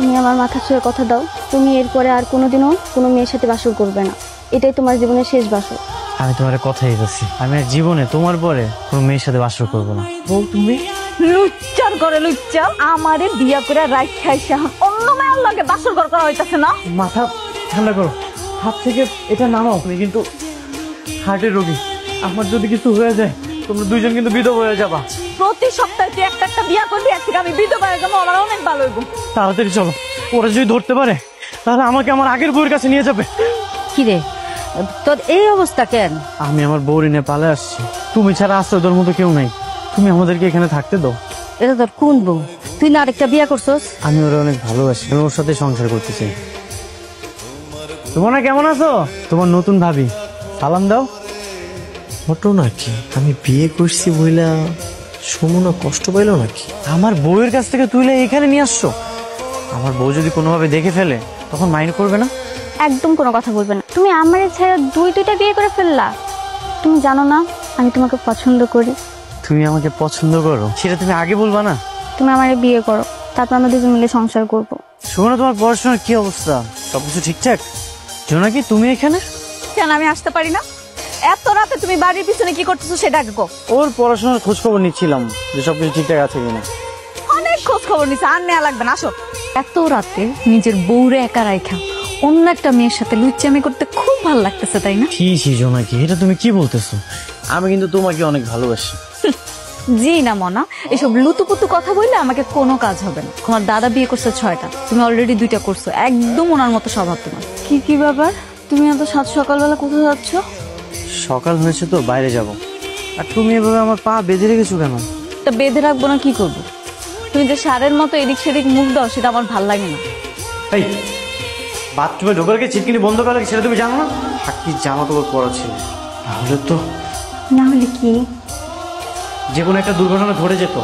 তুমি আমার মাথা ছুঁয়ে কথা দাও, তুমি এরপরে আর কোনোদিনও কোনো মেয়ের সাথে বাসর করবে না। এটাই তোমার জীবনের শেষ বাসর। আমি তোমার কথাই বলছি, আমি আর জীবনে তোমার পরে কোনো মেয়ের সাথে বাসর করবো না। বউ তুমি লুচ্চার করে লুচ্চা আমারে বিয়া করে রাখাইছে, অন্য মেয়ের লাগে বাসর ঘর করা হইতাছে না। মাথা ঠান্ডা করো, হাত থেকে এটা নামাও। তুমি কিন্তু হার্টের রোগী, আমার যদি কিছু হয়ে যায় তোমরা দুইজন কিন্তু বিধবা হয়ে যাবা। প্রতি সপ্তাহে তুই একটা একটা বিয়া করবি, আজকে আমি বিধবা হয়ে যাবো, আমার অনেক ভালো হইব। তাড়াতাড়ি চলো, ওরা যদি ধরতে পারে তাহলে আমাকে আমার আগের বউয়ের কাছে নিয়ে যাবে। কিরে তোর এই অবস্থা কেন? আমি আমার বউরি নিয়ে পালে আসছি, তুমি ছাড়া আশ্রয় দেওয়ার মতো কেউ নাই। তুমি আমাদেরকে এখানে থাকতে দাও। এটা তোর কোন বউ? তুই না আরেকটা বিয়া করছস? আমি ওরা অনেক ভালোবাসি, আমি ওর সাথে সংসার করতে চাই। তোমার কেমন আছো? তোমার নতুন ভাবি, সালাম দাও। ঘটনা কি? আমি বিয়ে করছি বইলা সুমনা কষ্ট পাইলো নাকি? আমার বউয়ের কাছ থেকে তুইলে এখানে নিয়ে আসছো। আমার বউ যদি কোনোভাবে দেখে ফেলে তখন মাইন্ড করবে না? একদম কোনো কথা বলবে না। তুমি আমার ছেড়ে দুইটা বিয়ে করে ফেললা। তুমি জানো না আমি তোমাকে পছন্দ করি। তুমি আমাকে পছন্দ করো সেটা তুমি আগে বলবা না? তুমি আমারে বিয়ে করো, তারপর আমরা দুজন মিলে সংসার করবো। শোনো, তোমার পড়াশোনার কি অবস্থা? সবকিছু ঠিকঠাক? জোনাকি তুমি এখানে? কেন আমি আসতে পারি না? এত রাতে তুমি বাড়ির পিছনে কি করতেছো সেটা আগে কও। ওর পড়াশোনার খোঁজ খবর নিচ্ছিলাম যে সবকিছু ঠিকঠাক আছে কিনা। অনেক খোঁজ খবর নিছে, আর নেওয়া লাগবে না, আসো। এত রাতে নিজের বউরে একা রাইখা অন্য একটা মেয়ের সাথে লুচ্চামি করতে খুব ভালো লাগতেছে, তাই না? ছি জোনাকি, এটা তুমি কি বলতেছো? আমি কিন্তু তোমাকে অনেক ভালোবাসি। জি না মনা, এসব লুতুপুতু কথা বললে আমাকে কোনো কাজ হবে না। তোমার দাদা বিয়ে করছে 6টা, তুমি অলরেডি 2টা করছো। একদম ওনার মতো স্বভাব তোমার। কি ব্যাপার? তুমি এত সাত সকালবেলা কোথায় যাচ্ছ? সকাল হয়েছে তো বাইরে যাব। আর তুমি এভাবে আমার পা বেঁধে রেখেছো কেন? তা বেঁধে রাখবো না কি করবো? তুমি যে সারের মতো এদিক সেদিক মুখ দাও সেটা আমার ভাল লাগে না। এই বাথরুমে ঢোকার আগে চিটকিনি বন্ধ করা লাগে সেটা তুমি জানো না? কি জামা কাপড় পরা ছিল, তাহলে তো না হলে কি? যে কোনো একটা দুর্ঘটনা ঘটে যেত।